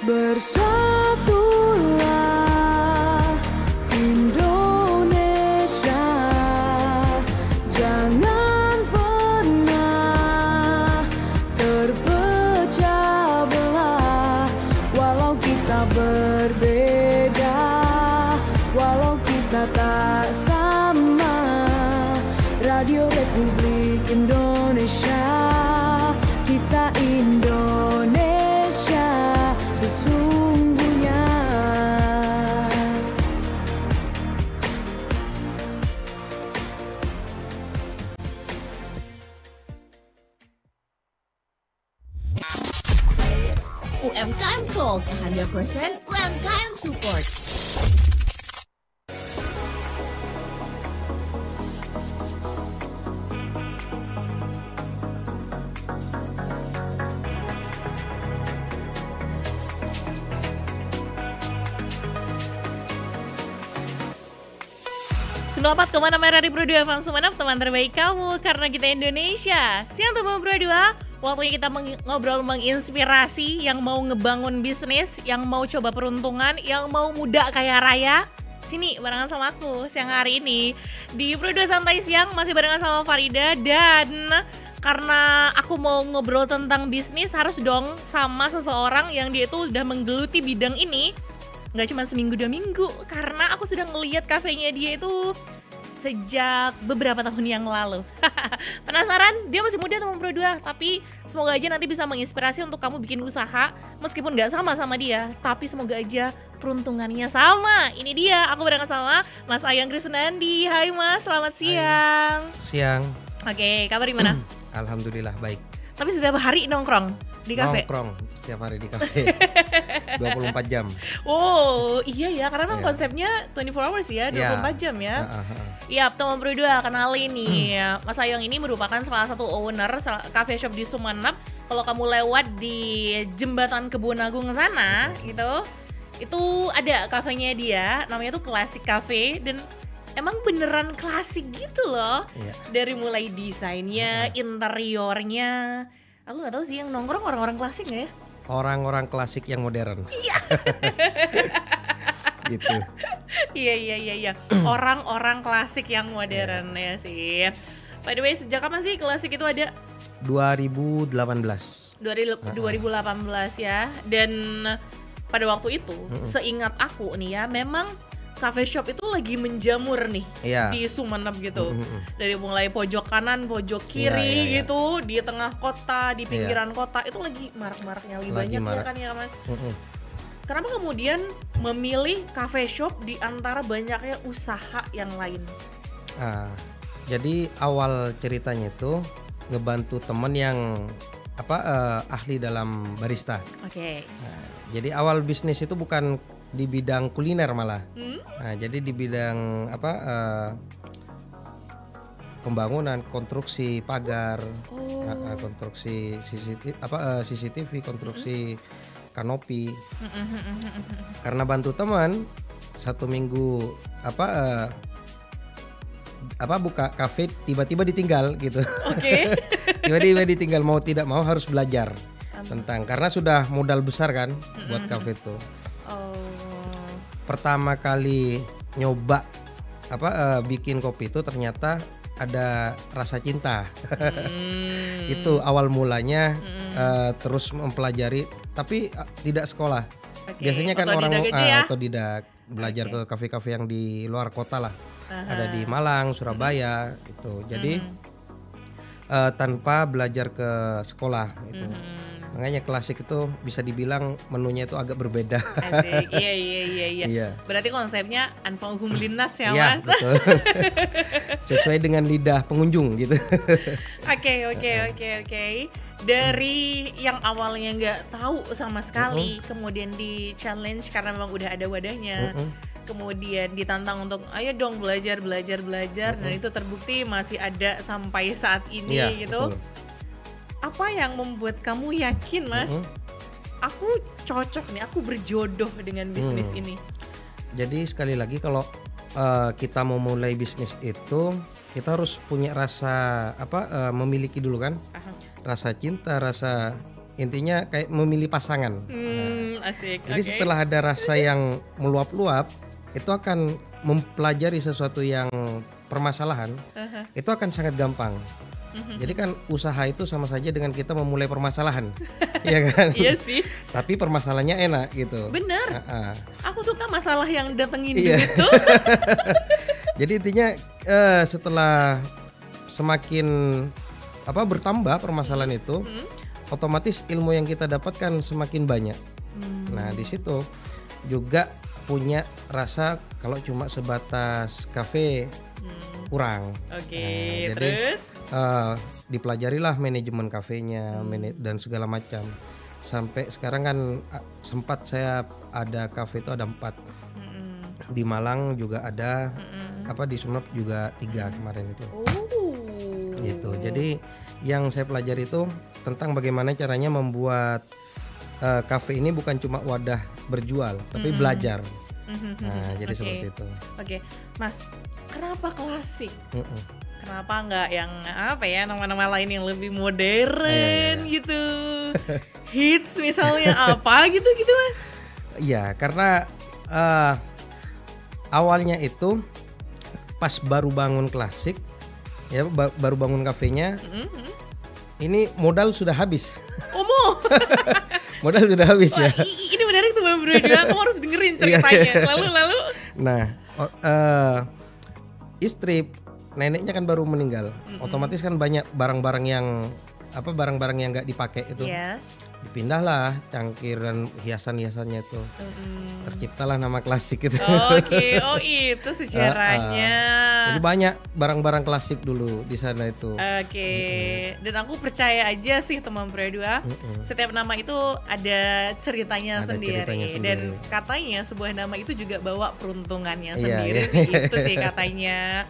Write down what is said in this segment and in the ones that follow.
Bersatulah Indonesia, jangan pernah terpecah belah. Walau kita berbeda, walau kita tak sama, Radio Republik Indonesia, kita Indonesia sesungguhnya. UMKM Talk 100% UMKM Support. Selamat kemana Merah di Pro 2 FM Sumenep, teman terbaik kamu karena kita Indonesia. Siang teman Pro 2, waktunya kita ngobrol menginspirasi yang mau ngebangun bisnis, yang mau coba peruntungan, yang mau muda kaya raya. Sini barengan sama aku siang hari ini di Pro 2 Santai Siang, masih barengan sama Farida. Dan karena aku mau ngobrol tentang bisnis, harus dong sama seseorang yang dia itu udah menggeluti bidang ini nggak cuma seminggu 2 minggu, karena aku sudah ngelihat kafenya dia itu sejak beberapa tahun yang lalu. Penasaran? Dia masih muda teman Pro 2, tapi semoga aja nanti bisa menginspirasi untuk kamu bikin usaha meskipun nggak sama dia, tapi semoga aja peruntungannya sama. Ini dia, aku bareng sama Mas Ayang Krisnandi. Hai Mas, selamat siang. Siang. Oke, kabar gimana? Alhamdulillah baik. Tapi setiap hari nongkrong di kafe? Nongkrong setiap hari di kafe 24 jam. Oh iya ya, karena memang konsepnya 24 hours ya, 24 jam ya. Iya, teman Pro 2, kenalin nih, Mas Ayang ini merupakan salah satu owner cafe shop di Sumenep. Kalau kamu lewat di jembatan Kebun Agung sana gitu, itu ada kafenya dia, namanya tuh Classic Cafe. Dan emang beneran klasik gitu loh. Dari mulai desainnya, interiornya. Aku nggak tahu sih yang nongkrong orang-orang klasik nggak ya? Orang-orang klasik yang modern. Iya. Gitu. Iya. Orang-orang klasik yang modern ya sih. By the way, sejak kapan sih klasik itu ada? 2018 ya. Dan pada waktu itu, seingat aku nih ya, memang cafe shop itu lagi menjamur nih di Sumenep gitu. Dari mulai pojok kanan, pojok kiri gitu, di tengah kota, di pinggiran kota, itu lagi marak-maraknya lagi banyak ya kan ya Mas. Kenapa kemudian memilih cafe shop di antara banyaknya usaha yang lain? Jadi awal ceritanya itu ngebantu temen yang ahli dalam barista. Oke. Jadi awal bisnis itu bukan di bidang kuliner malah. Nah, jadi di bidang pembangunan, konstruksi pagar, konstruksi CCTV, konstruksi kanopi. Karena bantu teman, 1 minggu buka kafe, tiba-tiba ditinggal gitu. Oke. Tiba-tiba ditinggal, mau tidak mau harus belajar tentang, karena sudah modal besar kan buat kafe itu. Pertama kali nyoba bikin kopi itu ternyata ada rasa cinta. Itu awal mulanya. Terus mempelajari, tapi tidak sekolah. Biasanya kan orang otodidak belajar ke kafe-kafe yang di luar kota lah. Ada di Malang, Surabaya gitu. Jadi tanpa belajar ke sekolah gitu. Makanya klasik itu bisa dibilang menunya itu agak berbeda. Asik. Iya. Berarti konsepnya Anfang Linnas ya Mas. Betul. Sesuai dengan lidah pengunjung gitu. Oke. Dari yang awalnya nggak tahu sama sekali, kemudian di challenge karena memang udah ada wadahnya. Kemudian ditantang untuk ayo dong belajar, dan itu terbukti masih ada sampai saat ini gitu. Betul. Apa yang membuat kamu yakin Mas, aku cocok nih, aku berjodoh dengan bisnis ini? Jadi sekali lagi kalau kita mau mulai bisnis itu, kita harus punya rasa memiliki dulu kan, rasa cinta, rasa intinya kayak memilih pasangan. Asik. Jadi setelah ada rasa yang meluap-luap, itu akan mempelajari sesuatu yang permasalahan, itu akan sangat gampang. Jadi kan usaha itu sama saja dengan kita memulai permasalahan, ya kan? Iya sih. Tapi permasalahannya enak gitu. Bener. Aku suka masalah yang datengin Iya. gitu. Jadi intinya setelah semakin bertambah permasalahan itu, otomatis ilmu yang kita dapatkan semakin banyak. Nah di situ juga punya rasa kalau cuma sebatas kafe kurang. Oke, Jadi terus? dipelajarilah manajemen kafenya dan segala macam. Sampai sekarang kan sempat saya ada kafe itu ada 4. Di Malang juga ada, di Sumeneb juga 3 kemarin itu. Gitu. Jadi yang saya pelajari itu tentang bagaimana caranya membuat kafe ini bukan cuma wadah berjual, tapi belajar. Nah, jadi seperti itu. Oke, Mas, kenapa klasik? Kenapa nggak yang nama-nama lain yang lebih modern gitu? Hits misalnya apa gitu Mas? Iya, karena awalnya itu pas baru bangun klasik, ya baru bangun kafenya, ini modal sudah habis. Modal sudah habis. Wah, ya. Ini menarik tuh Bang Brodua, kamu harus dengerin ceritanya. Lalu. Nah, istri neneknya kan baru meninggal, otomatis kan banyak barang-barang yang nggak dipakai itu. Yes. Dipindahlah cangkir dan hiasan-hiasannya itu. Terciptalah nama klasik itu. Oke, itu sejarahnya. Jadi banyak barang-barang klasik dulu di sana itu. Oke. Dan aku percaya aja sih teman Brodua, setiap nama itu ada ceritanya sendiri. Dan katanya sebuah nama itu juga bawa peruntungannya sendiri. Itu sih katanya.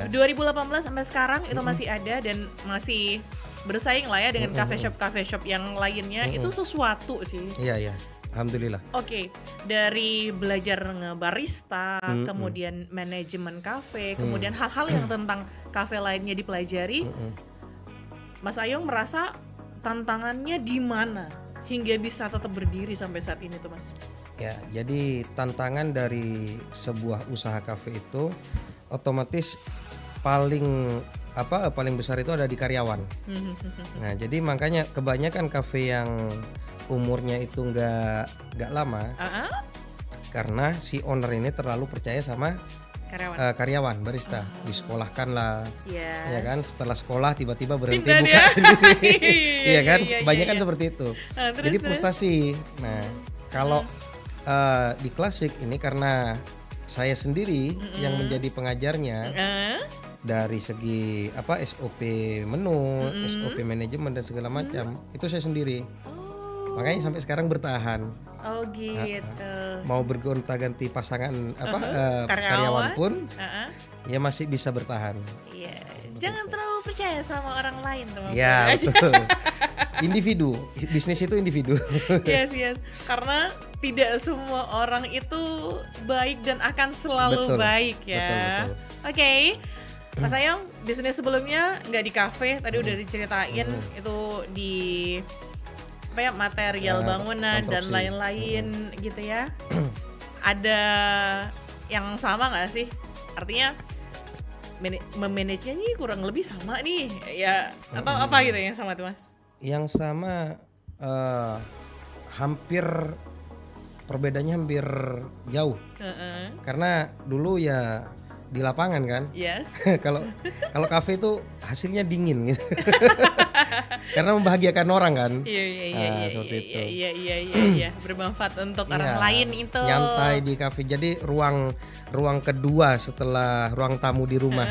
2018 sampai sekarang itu masih ada dan masih bersaing lah ya dengan cafe shop yang lainnya. Itu sesuatu sih. Iya. Alhamdulillah. Oke, dari belajar ngebarista, kemudian manajemen kafe, kemudian hal-hal yang tentang kafe lainnya dipelajari, Mas Ayong merasa tantangannya di mana hingga bisa tetap berdiri sampai saat ini tuh Mas? Ya, jadi tantangan dari sebuah usaha kafe itu otomatis paling besar itu ada di karyawan. Nah, jadi makanya kebanyakan kafe yang umurnya itu nggak lama, karena si owner ini terlalu percaya sama karyawan barista. Disekolahkan lah, ya kan? Setelah sekolah tiba-tiba berhenti buka sendiri, iya kan? Kebanyakan seperti itu. Jadi frustasi. Nah, kalau di klasik ini karena saya sendiri yang menjadi pengajarnya. Dari segi SOP menu, SOP manajemen dan segala macam, itu saya sendiri. Makanya sampai sekarang bertahan. Oh gitu. Mau bergonta-ganti pasangan karyawan pun ya masih bisa bertahan. Iya. Jangan terlalu percaya sama orang lain, teman-teman. Ya, betul. Individu, bisnis itu individu. Yes. Karena tidak semua orang itu baik dan akan selalu baik ya. Betul. Oke. Mas Ayong, bisnis sebelumnya nggak di kafe, tadi udah diceritain itu di material bangunan dan lain-lain gitu ya. Ada yang sama nggak sih? Artinya memanagenya nih kurang lebih sama nih ya, atau apa gitu yang sama tuh Mas? Yang sama hampir perbedaannya hampir jauh. Karena dulu ya di lapangan kan. Yes. Kalau kafe itu hasilnya dingin gitu. Karena membahagiakan orang kan. Iya. Seperti itu. Iya. Bermanfaat untuk orang lain itu. Nyantai di kafe. Jadi ruang kedua setelah ruang tamu di rumah.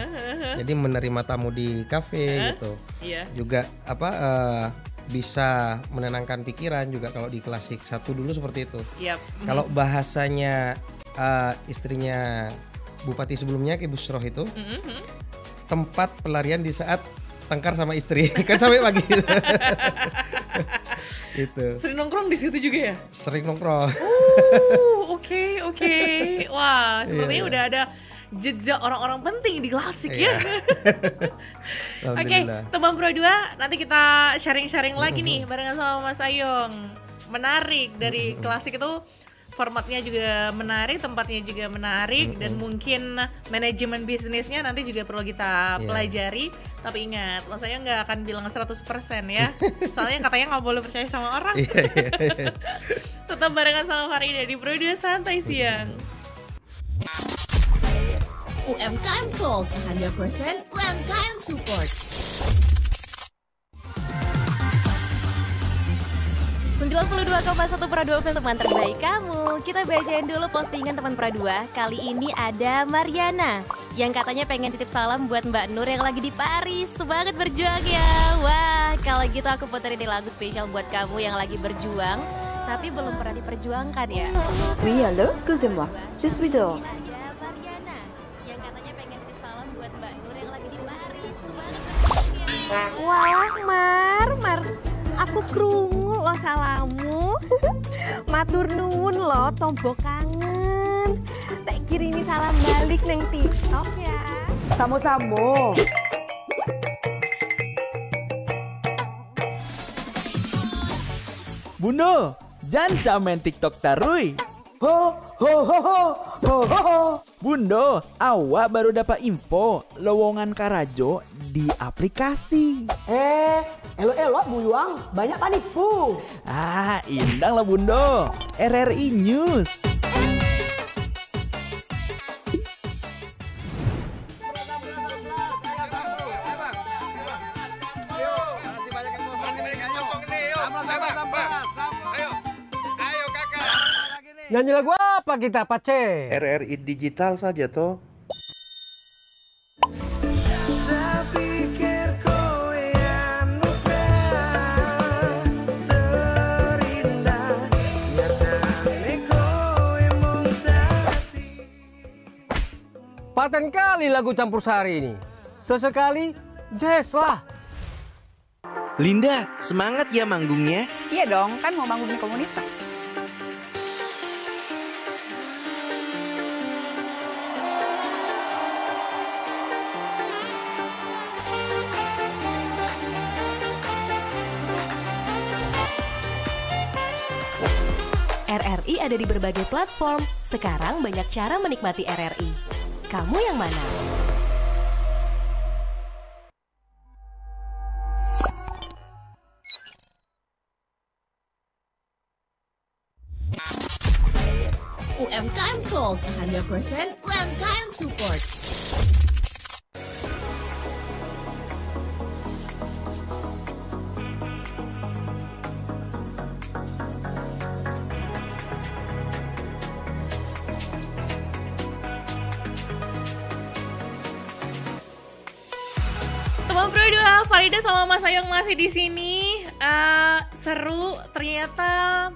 Jadi menerima tamu di kafe gitu. Iya. Juga bisa menenangkan pikiran juga kalau di klasik satu dulu seperti itu. Kalau bahasanya istrinya Bupati sebelumnya, Ibu Busroh itu, tempat pelarian di saat tengkar sama istri, kan sampai pagi. Gitu. Sering nongkrong di situ juga ya? Sering nongkrong. Oke. Wah, sepertinya udah ada jejak orang-orang penting di klasik ya. Oke, teman Brodua, nanti kita sharing-sharing lagi nih barengan sama Mas Ayong. menarik. Dari klasik itu formatnya juga menarik, tempatnya juga menarik, dan mungkin manajemen bisnisnya nanti juga perlu kita pelajari. Tapi ingat, saya nggak akan bilang 100% ya, soalnya katanya nggak boleh percaya sama orang. Tetap barengan sama Farida di Pro 2 Santai Siang. UMKM Talk 100% UMKM Support. 92,1 Pro 2 teman terbaik kamu. Kita bacain dulu postingan teman Pro 2. Kali ini ada Mariana yang katanya pengen titip salam buat Mbak Nur yang lagi di Paris. Semangat berjuang ya. Wah, kalau gitu aku puterin lagu spesial buat kamu yang lagi berjuang tapi belum pernah diperjuangkan ya. Oui, allô, excusez-moi, je suis dehors. Ada Mariana yang katanya pengen titip salam buat Mbak Nur yang lagi di Paris. Semangat berjuang ya. Wah, Mar, aku krungu lo salamu. Matur nuwun lo, tombo kangen. Tak kirimi salam balik neng TikTok ya. Samo-samo. Bundo, jangan main TikTok tarui. Ho, ho, ho, ho, ho, ho, ho. Bundo, awak baru dapat info lowongan Karajo di aplikasi. Elok-elok buyuang, banyak panipu. Ah, indang lah Bundo. RRI News. Nyanyi lagu apa kita, Pace? RRI digital saja toh. Paten kali lagu campur sari ini. Sesekali jazz lah. Linda, semangat ya manggungnya. Iya dong, kan mau manggung di komunitas. RRI ada di berbagai platform. Sekarang banyak cara menikmati RRI. Kamu yang mana? UMKM Talk 100% UMKM Support. Teman Pro 2, Farida sama Mas Ayong masih di sini. Seru ternyata,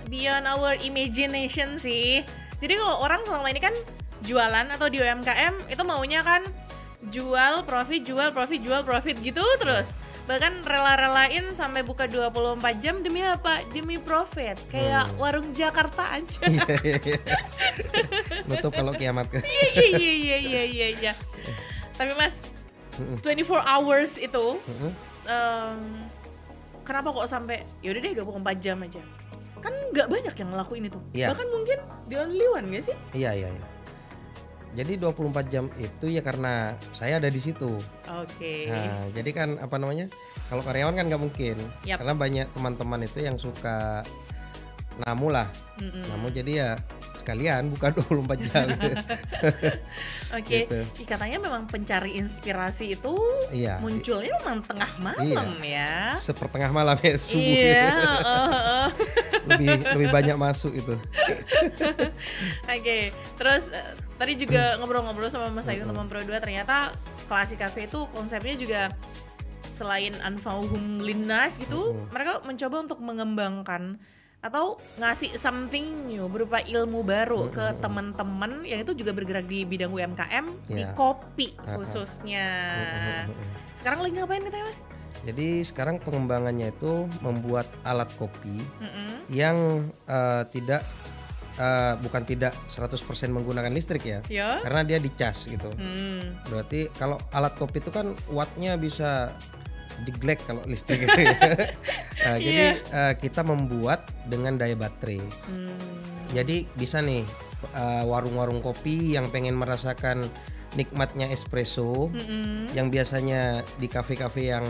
beyond our imagination sih. Jadi kalau orang selama ini kan jualan atau di UMKM itu maunya kan jual profit gitu terus. Bahkan rela-relain sampai buka 24 jam demi apa? Demi profit. Kayak warung Jakarta aja. Nutup kalau kiamat. Iya. Tapi Mas, 24 hours itu kenapa kok sampai yaudah deh 24 jam aja? Kan nggak banyak yang ngelakuin itu. Iya. Bahkan mungkin the only one nggak sih? Iya. Jadi 24 jam itu ya karena saya ada di situ. Oke. Nah, jadi kan apa namanya? Kalau karyawan kan nggak mungkin. Yap. Karena banyak teman-teman itu yang suka namu lah. Namu jadi ya sekalian buka 24 jam. Oke. Gitu. Katanya memang pencari inspirasi itu munculnya memang tengah malam ya. Sepertengah malam ya subuh. Iya. lebih banyak masuk itu. Oke. Terus tadi juga ngobrol-ngobrol sama Mas Ayu teman Pro 2, ternyata Classic Cafe itu konsepnya juga selain anfauhum linnas gitu, mereka mencoba untuk mengembangkan atau ngasih something new berupa ilmu baru ke teman-teman yang itu juga bergerak di bidang UMKM di kopi khususnya. Sekarang lagi ngapain nih Mas? Jadi sekarang pengembangannya itu membuat alat kopi yang bukan tidak 100% menggunakan listrik ya. Karena dia dicas gitu. Berarti kalau alat kopi itu kan wattnya bisa jeglek kalau listrik. Jadi kita membuat dengan daya baterai. Jadi bisa nih warung-warung kopi yang pengen merasakan nikmatnya espresso, yang biasanya di kafe-kafe yang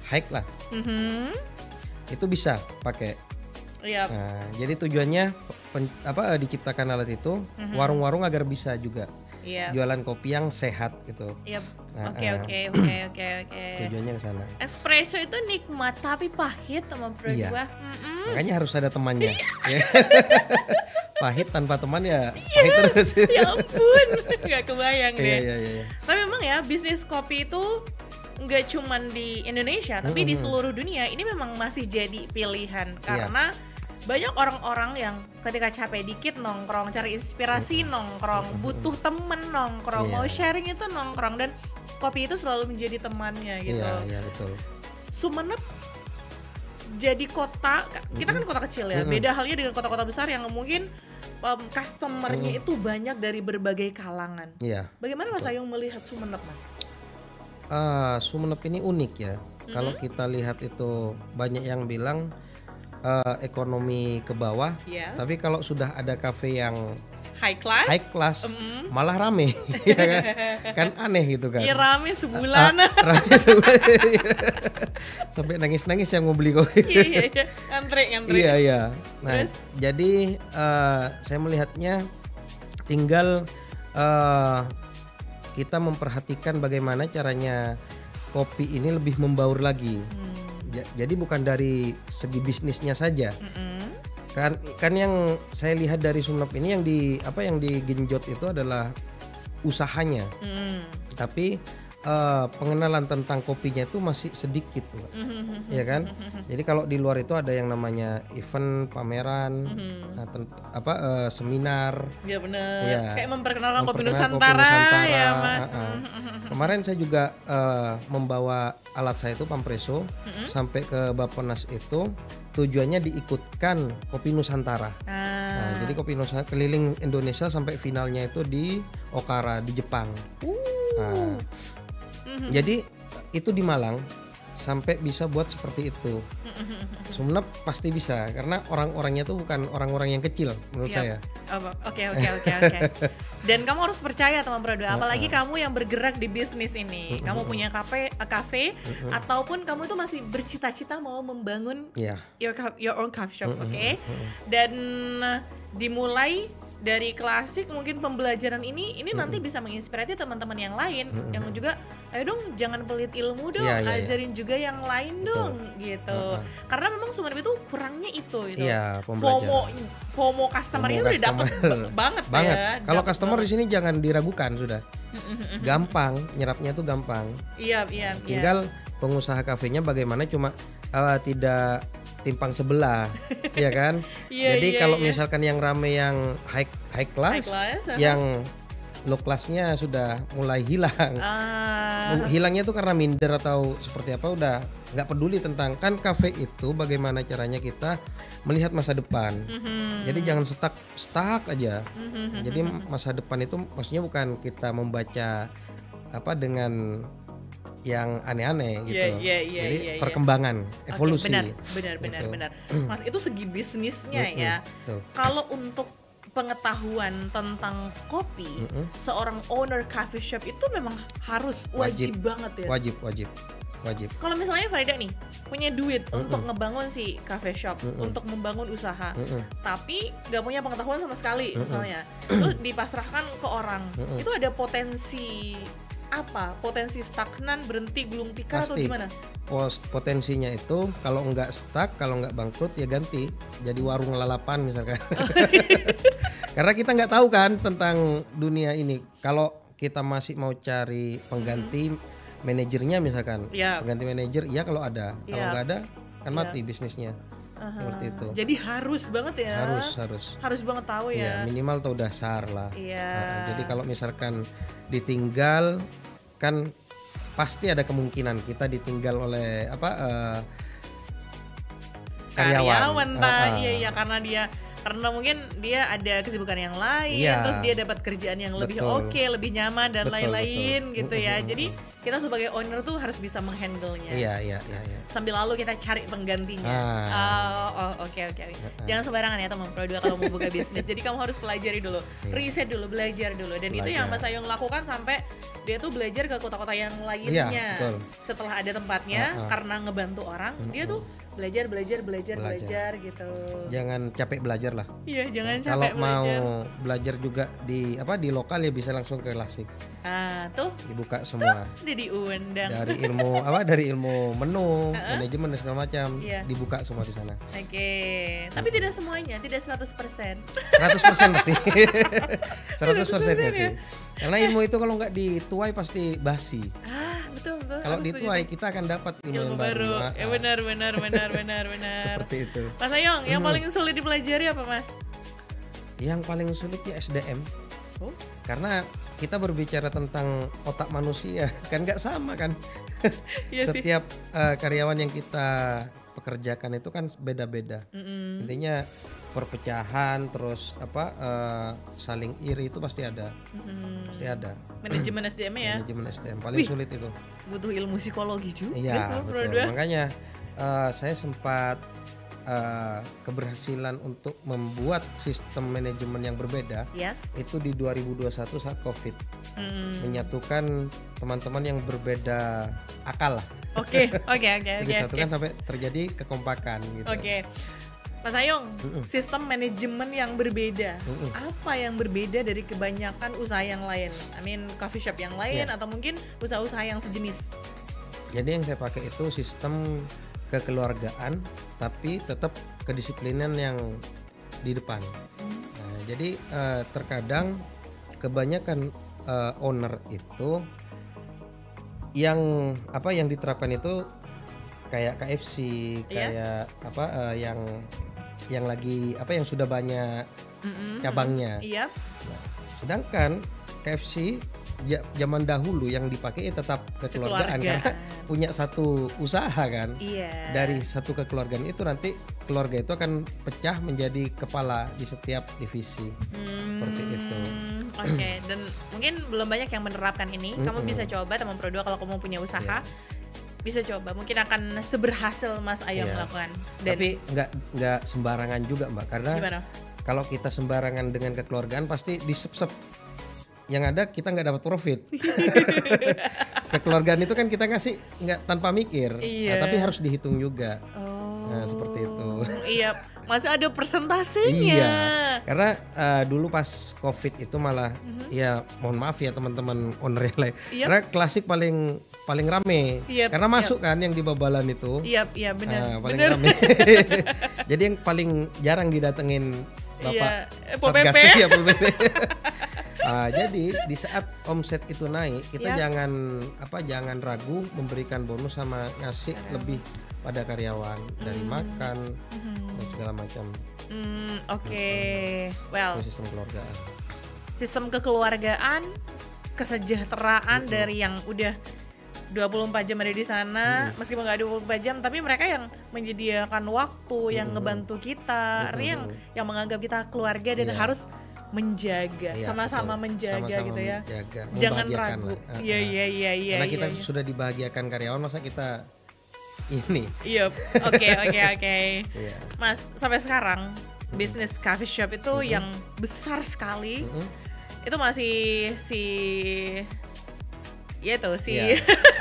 high lah, itu bisa pakai. Nah, jadi tujuannya diciptakan alat itu warung-warung agar bisa juga jualan kopi yang sehat gitu. Oke. Tujuannya ke sana. Espresso itu nikmat tapi pahit teman Pro 2. Makanya harus ada temannya. Pahit tanpa teman ya pahit terus. Ya ampun, nggak kebayang deh. Iya. Tapi memang ya bisnis kopi itu nggak cuman di Indonesia, tapi di seluruh dunia ini memang masih jadi pilihan karena banyak orang-orang yang ketika capek dikit nongkrong, cari inspirasi nongkrong, butuh temen nongkrong, mau sharing itu nongkrong, dan kopi itu selalu menjadi temannya gitu. Iya betul. Sumenep jadi kota, kita kan kota kecil ya, beda halnya dengan kota-kota besar yang mungkin customernya itu banyak dari berbagai kalangan. Iya. Bagaimana Mas Ayung melihat Sumenep, Mas? Sumenep ini unik ya. Kalau kita lihat itu banyak yang bilang ekonomi ke bawah, tapi kalau sudah ada kafe yang high class malah rame. kan aneh gitu kan. Iya, rame sebulan. Rame sebulan. Sampai nangis-nangis yang mau beli kopi. Iya, antri. Iya. Nah, jadi saya melihatnya tinggal kita memperhatikan bagaimana caranya kopi ini lebih membaur lagi. Jadi bukan dari segi bisnisnya saja. Kan yang saya lihat dari Sumenep ini yang digenjot itu adalah usahanya. Tapi pengenalan tentang kopinya itu masih sedikit, ya kan? Jadi kalau di luar itu ada yang namanya event, pameran, seminar. Iya benar. Ya. Kayak memperkenalkan kopi Nusantara ya Mas. Kemarin saya juga membawa alat saya itu Pampresso sampai ke Bappenas itu. Tujuannya diikutkan kopi Nusantara. Nah, jadi kopi Nusantara keliling Indonesia sampai finalnya itu di Okara di Jepang. Jadi itu di Malang sampai bisa buat seperti itu. Sumenep pasti bisa karena orang-orangnya tuh bukan orang-orang yang kecil menurut saya. Oke. Dan kamu harus percaya teman Pro 2, apalagi kamu yang bergerak di bisnis ini. Kamu punya kafe ataupun kamu itu masih bercita-cita mau membangun your own coffee shop, oke? Dan dimulai dari klasik, mungkin pembelajaran ini nanti bisa menginspirasi teman-teman yang lain yang juga ayo dong jangan pelit ilmu dong, ajarin juga yang lain dong gitu. Karena memang Sumenep itu kurangnya itu FOMO customer-nya udah dapet banget. Ya. Kalau customer di sini jangan diragukan sudah. Gampang, nyerapnya tuh gampang. Iya. Tinggal pengusaha kafenya bagaimana cuma tidak timpang sebelah, ya kan? Jadi kalau misalkan yang rame yang high class yang low classnya sudah mulai hilang. Hilangnya tuh karena minder atau seperti apa, udah nggak peduli tentang, kan kafe itu bagaimana caranya kita melihat masa depan. Jadi jangan stuck aja. Jadi masa depan itu maksudnya bukan kita membaca dengan yang aneh-aneh gitu. Jadi perkembangan, evolusi. Benar. Mas, itu segi bisnisnya ya. Kalau untuk pengetahuan tentang kopi, seorang owner coffee shop itu memang harus wajib banget ya. Wajib. Kalau misalnya Farida nih punya duit untuk ngebangun si cafe shop, untuk membangun usaha, tapi nggak punya pengetahuan sama sekali misalnya, terus dipasrahkan ke orang, itu ada potensi apa? Potensi stagnan, berhenti, gulung tikar atau gimana? Potensinya itu kalau nggak stuck, kalau nggak bangkrut ya ganti jadi warung lalapan misalkan. Karena kita nggak tahu kan tentang dunia ini. Kalau kita masih mau cari pengganti manajernya misalkan, pengganti manajer, kalau ada. Kalau nggak ada kan mati bisnisnya. Seperti itu. Jadi harus banget ya. Harus banget tahu ya. Minimal tahu dasar lah. Jadi kalau misalkan ditinggal kan pasti ada kemungkinan kita ditinggal oleh karyawan. Iya, karena mungkin dia ada kesibukan yang lain, terus dia dapat kerjaan yang lebih oke, lebih nyaman dan lain-lain gitu ya. Jadi kita sebagai owner tuh harus bisa menghandle-nya. Iya. Sambil lalu kita cari penggantinya. Oke. Jangan sembarangan ya teman Pro 2 kalau mau buka bisnis. Jadi kamu harus pelajari dulu, riset dulu, belajar dulu. Dan itu yang Mas Ayung lakukan sampai dia tuh belajar ke kota-kota yang lainnya. Iya, setelah ada tempatnya, karena ngebantu orang, dia tuh belajar gitu. Jangan capek belajar lah. Iya, jangan capek Kalau belajar. mau belajar juga di lokal ya bisa langsung ke Lasik. Tuh Dibuka semua. udah diundang. Dari ilmu menu, manajemen dan segala macam, Iya. dibuka semua di sana. Oke. Tapi tidak semuanya, tidak 100%. 100% pasti. 100% ya? sih. Karena ilmu itu kalau nggak dituai pasti basi. Betul. Kalau Aku setuju dituai sih. kita akan dapat ilmu yang baru. baru. Ya benar. Seperti itu. Mas Ayung, yang paling sulit dipelajari apa, Mas? Yang paling sulit ya SDM. Karena kita berbicara tentang otak manusia, kan nggak sama kan. Iya sih. Setiap karyawan yang kita pekerjakan itu kan beda-beda. Intinya perpecahan, terus saling iri itu pasti ada. Pasti ada. Manajemen SDM ya. Manajemen SDM paling sulit itu. Butuh ilmu psikologi juga. Iya, Pro betul. 2. Makanya saya sempat keberhasilan untuk membuat sistem manajemen yang berbeda. Yes. Itu di 2021 saat COVID. Menyatukan teman-teman yang berbeda akal lah. Oke. Disatukan sampai terjadi kekompakan gitu. Oke. Mas Ayung, sistem manajemen yang berbeda. Apa yang berbeda dari kebanyakan usaha yang lain? Coffee shop yang lain atau mungkin usaha-usaha yang sejenis? Jadi yang saya pakai itu sistem kekeluargaan, tapi tetap kedisiplinan yang di depan. Nah, jadi terkadang kebanyakan owner itu yang diterapkan itu kayak KFC, kayak yang lagi yang sudah banyak cabangnya. Iya. Nah, sedangkan KFC zaman dahulu yang dipakai tetap kekeluargaan karena punya satu usaha kan. Iya. Dari satu kekeluargaan itu nanti keluarga itu akan pecah menjadi kepala di setiap divisi. Seperti itu. Oke, dan mungkin belum banyak yang menerapkan ini. Kamu bisa coba teman Pro 2 kalau kamu punya usaha. Bisa coba, mungkin akan seberhasil Mas Ayung melakukan. Tapi nggak sembarangan juga Mbak, karena gimana? Kalau kita sembarangan dengan kekeluargaan pasti disep-sep. Yang ada kita nggak dapat profit. Kekeluargaan itu kan kita ngasih nggak tanpa mikir, tapi harus dihitung juga. Nah seperti itu. Iya, masih ada persentasenya. Iya, karena dulu pas COVID itu malah ya mohon maaf ya teman-teman owner yang lain. Karena klasik paling rame. Karena masuk kan yang di Babalan itu. Iya benar. Paling rame. Jadi yang paling jarang didatengin Bapak Satgas ya Pol PP. Jadi di saat omset itu naik, kita jangan ragu memberikan bonus sama ngasih lebih pada karyawan dari makan dan segala macam. Well, sistem kekeluargaan. Sistem kekeluargaan, kesejahteraan dari yang udah 24 jam ada di sana, meskipun nggak 24 jam, tapi mereka yang menyediakan waktu, yang ngebantu kita, artinya yang menganggap kita keluarga dan harus menjaga, sama-sama menjaga gitu ya. Jangan ragu. Iya. Karena kita sudah dibahagiakan karyawan, masa kita ini? Iya. Oke. Mas, sampai sekarang bisnis coffee shop itu yang besar sekali. Itu masih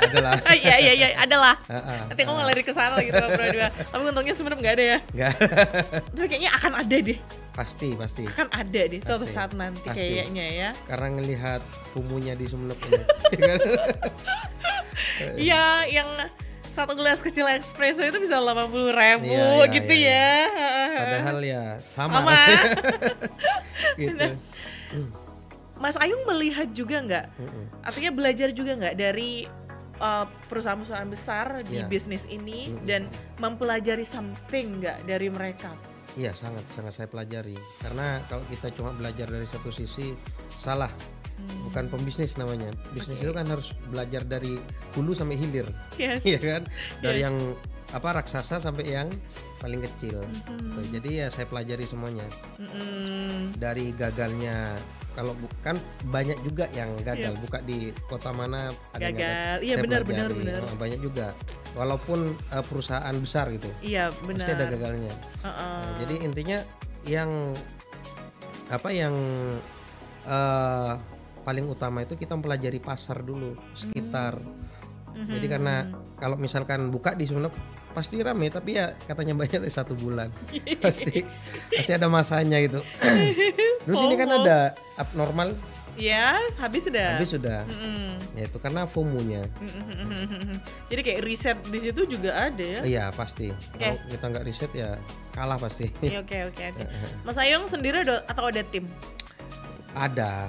adalah. Iya, adalah. Nanti kamu lari ke sana gitu Bro 2. Tapi untungnya sebenarnya nggak ada ya. Nggak. Tapi kayaknya akan ada deh. Pasti. Akan ada deh suatu saat nanti kayaknya ya. Karena ngelihat fumunya di Sumenep ini. Iya, yang satu gelas kecil espresso itu bisa 80.000 gitu ya. Padahal ya sama. Gitu. Mas Ayung melihat juga nggak? Artinya belajar juga nggak dari perusahaan-perusahaan besar di bisnis ini dan mempelajari something nggak dari mereka? Iya, sangat saya pelajari. Karena kalau kita cuma belajar dari satu sisi salah. Bukan pembisnis namanya. Bisnis itu kan harus belajar dari hulu sampai hilir. Iya kan? Dari yang raksasa sampai yang paling kecil. Jadi ya saya pelajari semuanya. Dari gagalnya kalau bukan banyak juga yang gagal buka di kota mana ada yang gagal. Iya Saya benar. pelajari. Banyak juga walaupun perusahaan besar gitu Iya benar. pasti ada gagalnya. Jadi intinya yang paling utama itu kita mempelajari pasar dulu sekitar. Jadi karena kalau misalkan buka di Sumeneb pasti rame, tapi ya katanya banyak 1 bulan pasti ada masanya gitu. Terus ini kan ada abnormal. Ya, habis sudah. Ya itu karena FOMO-nya. Jadi kayak riset di situ juga ada ya? Iya pasti. Kalau kita nggak riset ya kalah pasti. Oke. Mas Ayong sendiri atau ada tim? Ada.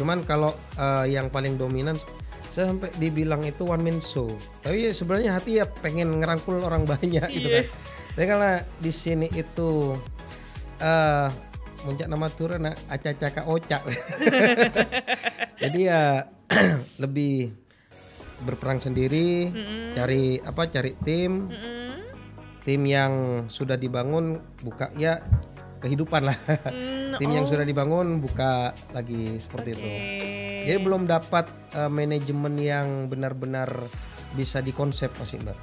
Cuman kalau yang paling dominan saya sampai dibilang itu one man show. Tapi sebenarnya hati ya pengen ngerangkul orang banyak gitu kan. Tapi karena di sini itu muncak nama turun acak-acak ocak. Jadi ya lebih berperang sendiri, cari tim yang sudah dibangun buka ya kehidupan lah. Tim yang sudah dibangun buka lagi seperti itu. Jadi belum dapat manajemen yang benar-benar bisa dikonsep masih Mbak.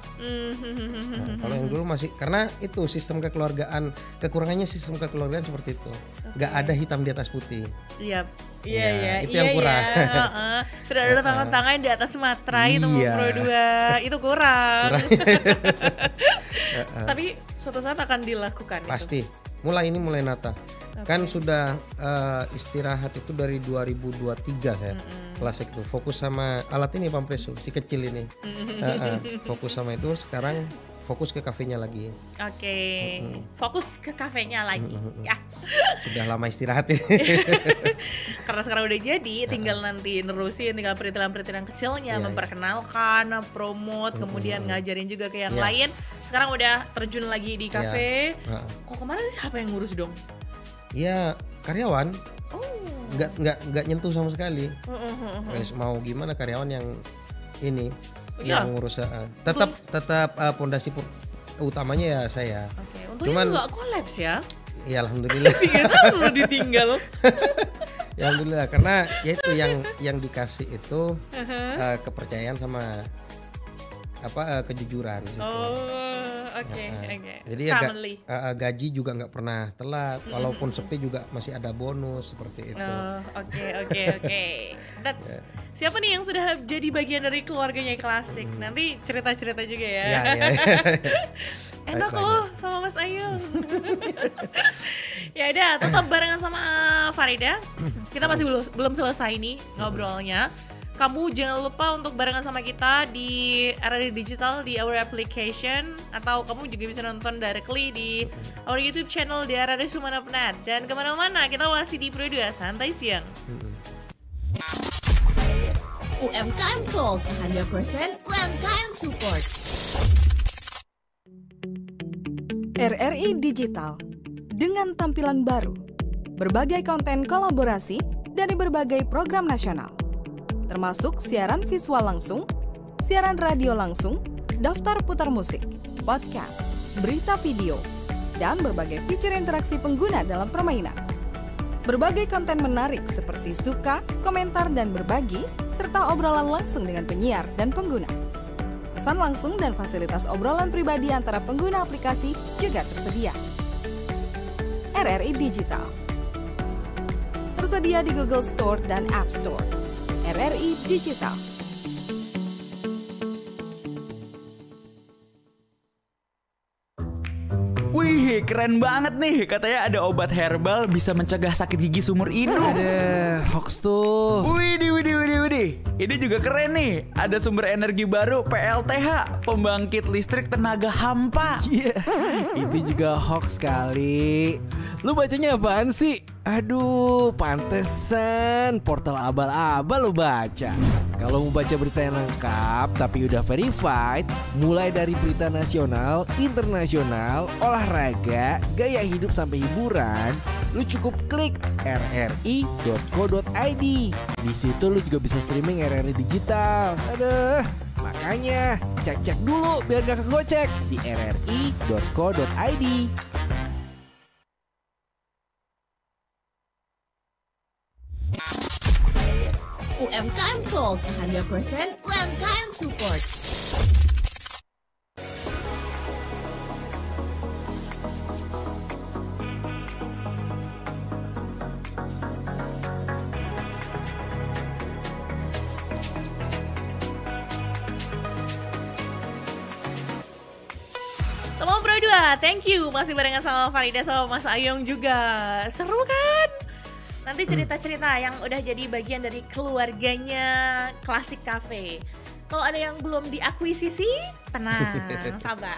Kalau yang dulu masih karena itu sistem kekeluargaan, kekurangannya sistem kekeluargaan seperti itu. Nggak ada hitam di atas putih. Iya. Itu yang kurang. Tidak ada tangan-tangan di atas materai itu Pro 2 itu kurang. Tapi suatu saat akan dilakukan. Pasti. Mulai nata. Kan sudah istirahat itu dari 2023 saya. Kelas itu fokus sama alat ini Pampreso si kecil ini. Fokus sama itu, sekarang fokus ke kafenya lagi. Oke. Fokus ke kafenya lagi. Ya. Sudah lama istirahat. Karena sekarang udah jadi, tinggal nanti nerusin, tinggal perintilan-perintilan kecilnya, memperkenalkan, promote, kemudian ngajarin juga ke yang lain. Sekarang udah terjun lagi di kafe. Kok kemarin siapa yang ngurus dong? Ya karyawan. Nggak nyentuh sama sekali. Mau gimana karyawan yang ini yang ngurus. Tetap pondasi utamanya ya saya. Untungnya nggak kolaps ya. Ya alhamdulillah. Belum ditinggal. Ya alhamdulillah karena ya itu yang dikasih itu kepercayaan sama kejujuran gitu. Oke. Jadi gaji juga nggak pernah telat, walaupun sepi juga masih ada bonus seperti itu. Oke. Siapa nih yang sudah jadi bagian dari keluarganya Klasik? Nanti cerita-cerita juga ya. Enak loh sama Mas Ayung. Ya udah, tetap barengan sama Farida. Kita masih belum selesai nih ngobrolnya. Kamu jangan lupa untuk barengan sama kita di RRI Digital di our application, atau kamu juga bisa nonton directly di our YouTube channel di RRI Sumeneb.net. Jangan kemana-mana, kita masih di Pro 2 Santai Siang. UMKM Talk 100% UMKM Support. RRI Digital dengan tampilan baru, berbagai konten kolaborasi dari berbagai program nasional, termasuk siaran visual langsung, siaran radio langsung, daftar putar musik, podcast, berita video, dan berbagai fitur interaksi pengguna dalam permainan. Berbagai konten menarik seperti suka, komentar, dan berbagi, serta obrolan langsung dengan penyiar dan pengguna. Pesan langsung dan fasilitas obrolan pribadi antara pengguna aplikasi juga tersedia. RRI Digital tersedia di Google Store dan App Store. RRI Digital. Wih, keren banget nih. Katanya ada obat herbal bisa mencegah sakit gigi seumur hidup. Ada hoax tuh. Widih. Ini juga keren nih. Ada sumber energi baru PLTH, pembangkit listrik tenaga hampa. Iya, itu juga hoax kali. Lu bacanya apaan sih? Aduh, pantesan portal abal-abal lu baca. Kalau mau baca berita yang lengkap tapi udah verified, mulai dari berita nasional, internasional, olahraga, gaya hidup sampai hiburan, lu cukup klik rri.co.id. Di situ lu juga bisa streaming RRI Digital. Aduh, makanya cek dulu biar gak kegocek di rri.co.id. Talk 100% UMKM Support. Teman Pro 2, thank you. Masih barengan sama Farida sama Mas Ayong juga. Seru kan? Nanti cerita-cerita yang udah jadi bagian dari keluarganya Klasik Cafe. Kalau ada yang belum diakuisisi, tenang, sabar.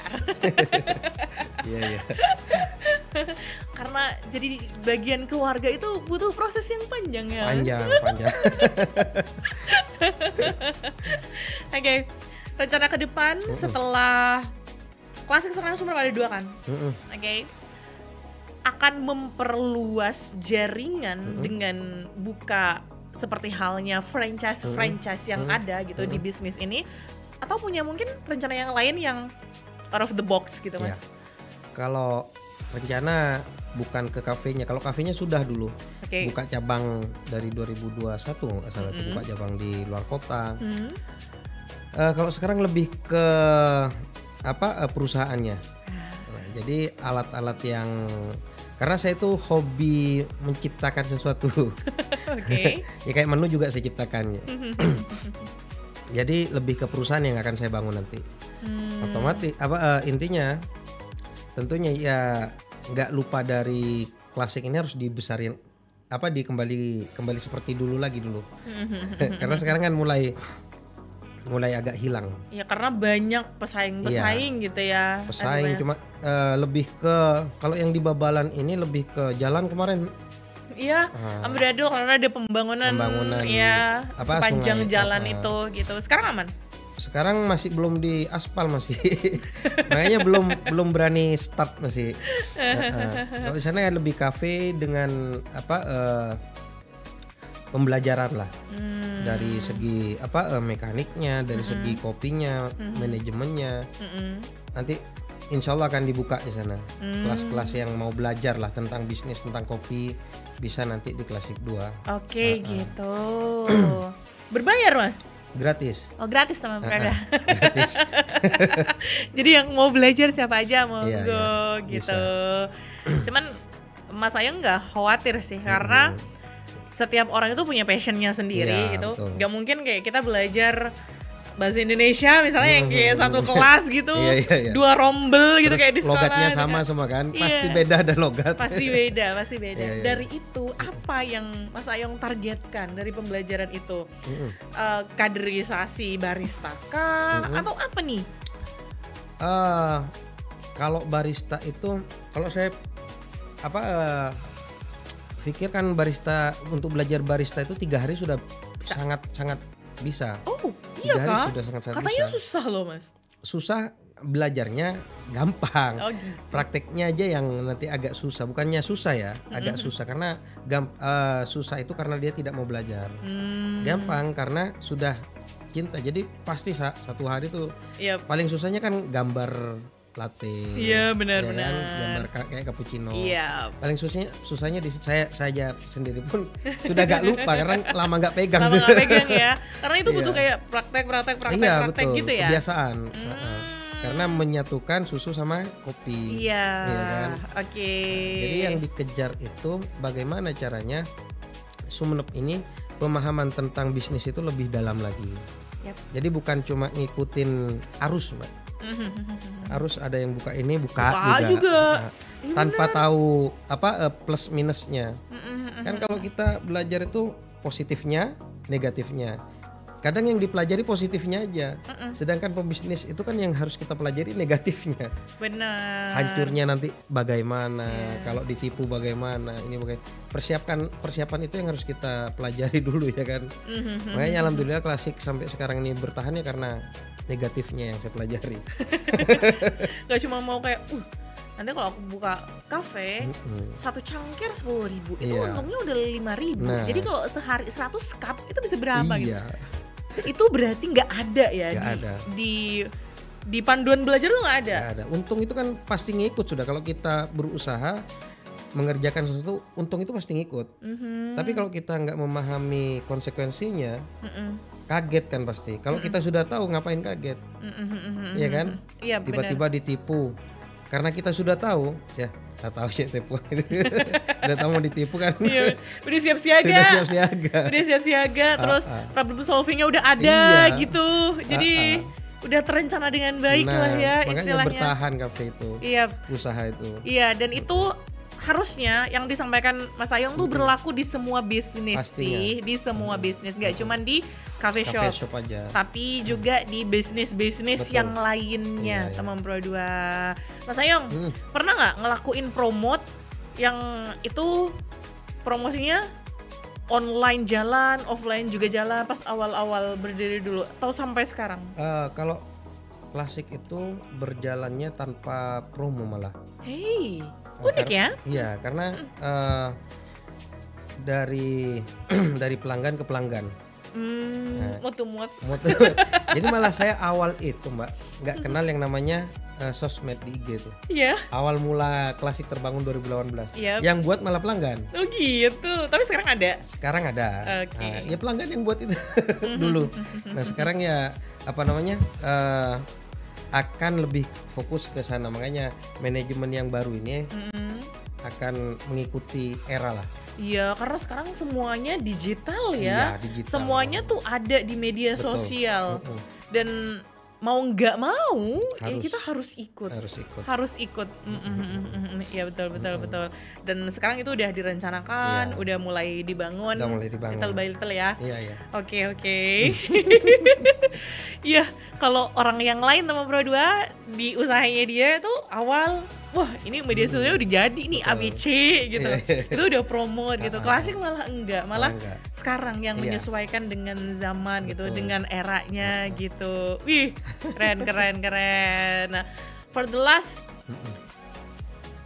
Iya. Karena jadi bagian keluarga itu butuh proses yang panjang ya. Panjang. Oke, rencana ke depan setelah Klasik sekarang Sumber ada 2 kan? Oke. Akan memperluas jaringan dengan buka seperti halnya franchise yang ada gitu di bisnis ini, atau punya mungkin rencana yang lain yang out of the box gitu Mas? Ya. Kalau rencana bukan ke kafenya, kalau kafenya sudah dulu buka cabang dari 2021 nggak salah itu buka cabang di luar kota. Kalau sekarang lebih ke perusahaannya. Jadi alat-alat yang karena saya itu hobi menciptakan sesuatu. Ya kayak menu juga saya ciptakan. Jadi lebih ke perusahaan yang akan saya bangun nanti. Otomatis intinya tentunya ya nggak lupa dari Klasik ini harus dibesarin dikembali seperti dulu. Karena sekarang kan mulai agak hilang. Ya karena banyak pesaing gitu ya. Pesaing cuma lebih ke kalau yang di Babalan ini lebih ke jalan kemarin. Iya, amburadul karena ada pembangunan ya sepanjang sungai, jalan itu gitu. Sekarang aman? Sekarang masih belum di aspal masih. Makanya belum berani start masih. Kalau di sana kan lebih kafe dengan pembelajaran lah dari segi mekaniknya, dari segi kopinya, manajemennya. Nanti insya Allah akan dibuka di sana kelas-kelas yang mau belajar lah tentang bisnis, tentang kopi, bisa nanti di Klasik 2. Oke, gitu. Berbayar Mas? Gratis. Oh gratis teman Prada. Gratis. Jadi yang mau belajar siapa aja mau gitu. Bisa. Cuman Mas Ayong nggak khawatir sih karena setiap orang itu punya passionnya sendiri gitu. Betul. Gak mungkin kayak kita belajar bahasa Indonesia misalnya yang kayak satu kelas gitu, 2 rombel gitu. Terus kayak di sekolah. Logatnya sama semua kan, pasti beda dan logat. Pasti beda. Dari itu apa yang Mas Ayong targetkan dari pembelajaran itu? Kaderisasi barista kah? Atau apa nih? Kalau barista itu, kalau saya pikir kan barista, untuk belajar barista itu 3 hari sudah sangat bisa. Oh iya 3 hari kah? sudah sangat Katanya bisa. susah loh Mas. Susah, belajarnya gampang. Gitu. Prakteknya aja yang nanti agak susah. Bukannya susah ya, agak susah karena susah itu karena dia tidak mau belajar. Gampang karena sudah cinta. Jadi pasti 1 hari tuh paling susahnya kan gambar latte. Iya benar. Gambar kayak cappuccino. Iya. Paling susahnya di saya sendiri pun sudah gak lupa karena lama gak pegang. Ya. Karena itu butuh kayak praktek betul, gitu ya. Kebiasaan. Karena menyatukan susu sama kopi. Iya. Kan? Oke. Jadi yang dikejar itu bagaimana caranya Sumenep ini pemahaman tentang bisnis itu lebih dalam lagi. Jadi bukan cuma ngikutin arus, Mbak. Harus ada yang buka ini buka juga. Tanpa tahu plus minusnya. Kan kalau kita belajar itu positifnya, negatifnya. Kadang yang dipelajari positifnya aja. Sedangkan pembisnis itu kan yang harus kita pelajari negatifnya. Benar. Hancurnya nanti bagaimana, kalau ditipu bagaimana, ini persiapan itu yang harus kita pelajari dulu ya kan. Makanya alhamdulillah Klasik sampai sekarang ini bertahan ya karena negatifnya yang saya pelajari. Gak cuma mau kayak nanti kalau aku buka kafe 1 cangkir 10.000 itu untungnya udah 5.000. Jadi kalau sehari 100 cup itu bisa berapa gitu? Itu berarti nggak ada ya di panduan belajar tuh nggak ada. Gak ada. Untung itu kan pasti ngikut sudah. Kalau kita berusaha mengerjakan sesuatu, untung itu pasti ngikut. Tapi kalau kita nggak memahami konsekuensinya, kaget kan pasti. Kalau kita sudah tahu ngapain kaget, iya kan? Iya, tiba-tiba ditipu. Karena kita sudah tahu, ya, tak tahu sih tipu. Udah tahu mau ditipu kan? Iya, udah siap-siaga. Udah siap-siaga. Terus problem solvingnya udah ada gitu. Jadi udah terencana dengan baik lah ya istilahnya. Makanya bertahan kafe itu. Iya. Usaha itu. Iya, dan itu harusnya yang disampaikan Mas Ayong tuh berlaku di semua bisnis. Pastinya. Sih, di semua bisnis, gak cuma di cafe shop aja, tapi juga di bisnis yang lainnya, teman Pro 2. Mas Ayong, pernah nggak ngelakuin promote yang itu promosinya online jalan, offline juga jalan pas awal-awal berdiri dulu atau sampai sekarang? Kalau klasik itu berjalannya tanpa promo malah. Hey, unik ya? Iya, karena dari pelanggan ke pelanggan. Mutu-muat. Jadi malah saya awal itu Mbak nggak kenal yang namanya sosmed di IG tuh. Iya. Awal mula klasik terbangun 2018. Yep. Yang buat malah pelanggan. Oh gitu. Tapi sekarang ada. Sekarang ada. Okay. Ya pelanggan yang buat itu dulu. Nah sekarang ya apa namanya akan lebih fokus ke sana, makanya manajemen yang baru ini akan mengikuti era lah. Iya, karena sekarang semuanya digital ya. Iya, digital. Semuanya tuh ada di media sosial. Dan mau nggak mau ya kita harus ikut. Ya betul. Dan sekarang itu udah direncanakan, udah mulai dibangun. Little by little ya. Iya. Oke. Iya, kalau orang yang lain teman Pro 2 di usahanya dia tuh awal, wah ini media sosialnya udah jadi nih ABC gitu. Itu udah promote gitu. Klasik malah enggak, sekarang yang menyesuaikan dengan zaman gitu, dengan eranya gitu. Wih, keren. Nah, for the last,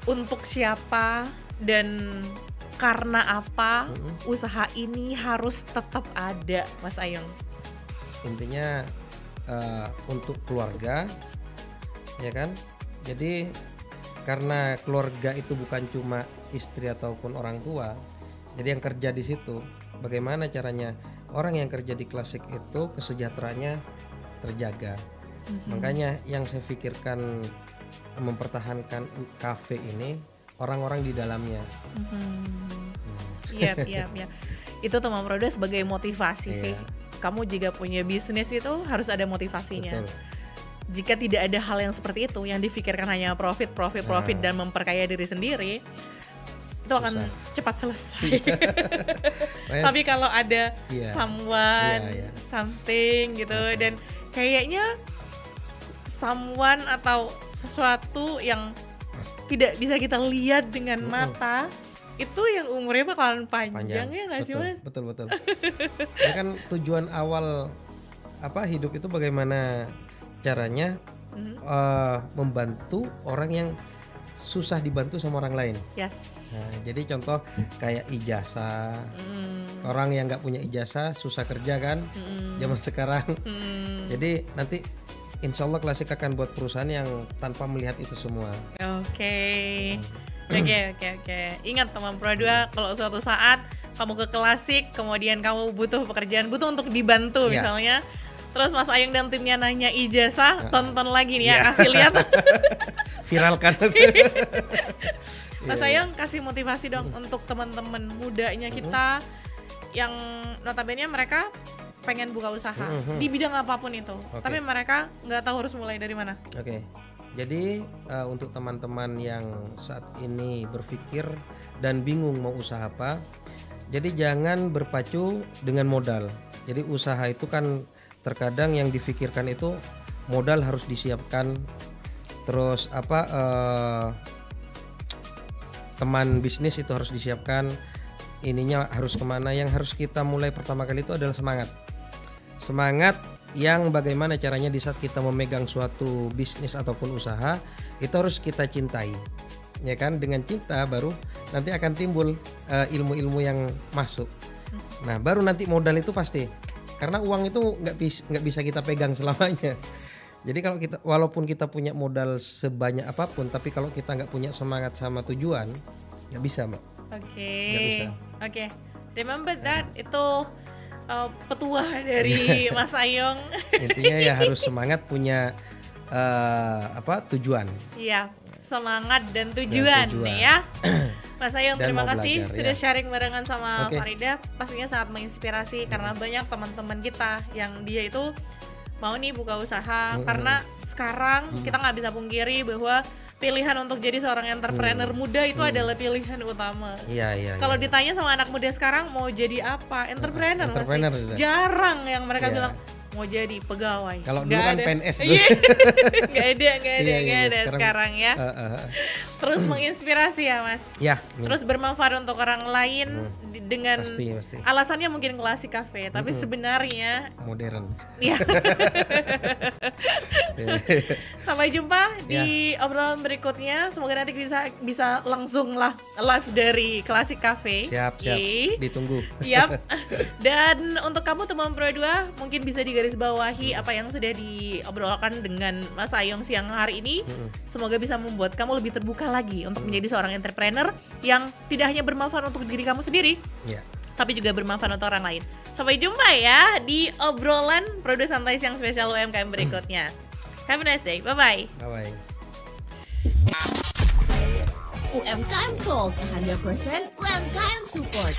untuk siapa dan karena apa usaha ini harus tetap ada, Mas Ayong? Intinya untuk keluarga, ya kan? Jadi karena keluarga itu bukan cuma istri ataupun orang tua, jadi yang kerja di situ, bagaimana caranya orang yang kerja di klasik itu kesejahteraannya terjaga. Makanya yang saya pikirkan mempertahankan kafe ini orang-orang di dalamnya. Iya. Itu teman Pro 2 sebagai motivasi sih. Kamu jika punya bisnis itu harus ada motivasinya. Betul. Jika tidak ada hal yang seperti itu, yang difikirkan hanya profit dan memperkaya diri sendiri, itu akan cepat selesai. Tapi kalau ada someone, something gitu, dan kayaknya someone atau sesuatu yang tidak bisa kita lihat dengan mata, itu yang umurnya bakalan panjang. Ya nggak sih Mas? Betul. Ya kan tujuan awal hidup itu bagaimana caranya membantu orang yang susah dibantu sama orang lain. Yes. Nah, jadi contoh kayak ijazah, orang yang nggak punya ijazah susah kerja kan, zaman sekarang. Jadi nanti insya Allah Klasik akan buat perusahaan yang tanpa melihat itu semua. Oke. Ingat teman Pro 2, kalau suatu saat kamu ke Klasik, kemudian kamu butuh pekerjaan, butuh untuk dibantu misalnya, terus Mas Ayong dan timnya nanya ijazah, tonton lagi nih ya, kasih lihat. Viralkan. Mas Ayong kasih motivasi dong untuk teman-teman mudanya kita yang notabene mereka pengen buka usaha di bidang apapun itu, tapi mereka nggak tahu harus mulai dari mana. Jadi untuk teman-teman yang saat ini berpikir dan bingung mau usaha apa, jadi jangan berpacu dengan modal. Jadi usaha itu kan terkadang yang difikirkan itu modal harus disiapkan, terus teman bisnis itu harus disiapkan, ininya harus kemana. Yang harus kita mulai pertama kali itu adalah semangat yang bagaimana caranya di saat kita memegang suatu bisnis ataupun usaha itu harus kita cintai, ya kan? Dengan cinta baru nanti akan timbul ilmu-ilmu yang masuk. Nah baru nanti modal itu pasti, karena uang itu nggak bisa kita pegang selamanya. Jadi kalau walaupun kita punya modal sebanyak apapun, tapi kalau kita nggak punya semangat sama tujuan, nggak bisa Mbak. Oke. Remember that, itu petuah dari Mas Ayong. Intinya ya harus semangat, punya tujuan. Iya, semangat dan tujuan nih ya. Mas Ayong, terima kasih sudah sharing barengan sama Farida. Pastinya sangat menginspirasi karena banyak teman-teman kita yang dia itu mau nih buka usaha karena sekarang kita nggak bisa pungkiri bahwa pilihan untuk jadi seorang entrepreneur muda itu adalah pilihan utama. Iya. Kalau ditanya sama anak muda sekarang mau jadi apa, entrepreneur masih jarang yang mereka bilang mau jadi pegawai. Kalau dulu kan PNS dulu. Nggak ada sekarang ya. Terus menginspirasi ya Mas. Ya. Terus bermanfaat untuk orang lain dengan pasti. alasannya mungkin klasik cafe, tapi sebenarnya modern. Iya. Sampai jumpa di obrolan berikutnya. Semoga nanti bisa langsung lah live dari klasik cafe. Siap. Ditunggu. Yap. Dan untuk kamu teman Pro 2 mungkin bisa digarisbawahi apa yang sudah diobrolkan dengan Mas Ayong siang hari ini. Semoga bisa membuat kamu lebih terbuka lagi untuk menjadi seorang entrepreneur yang tidak hanya bermanfaat untuk diri kamu sendiri, tapi juga bermanfaat untuk orang lain. Sampai jumpa ya di obrolan Pro 2 Santai Siang spesial UMKM berikutnya. Have a nice day. Bye-bye. Bye-bye. UMKM Talk 100% UMKM Support.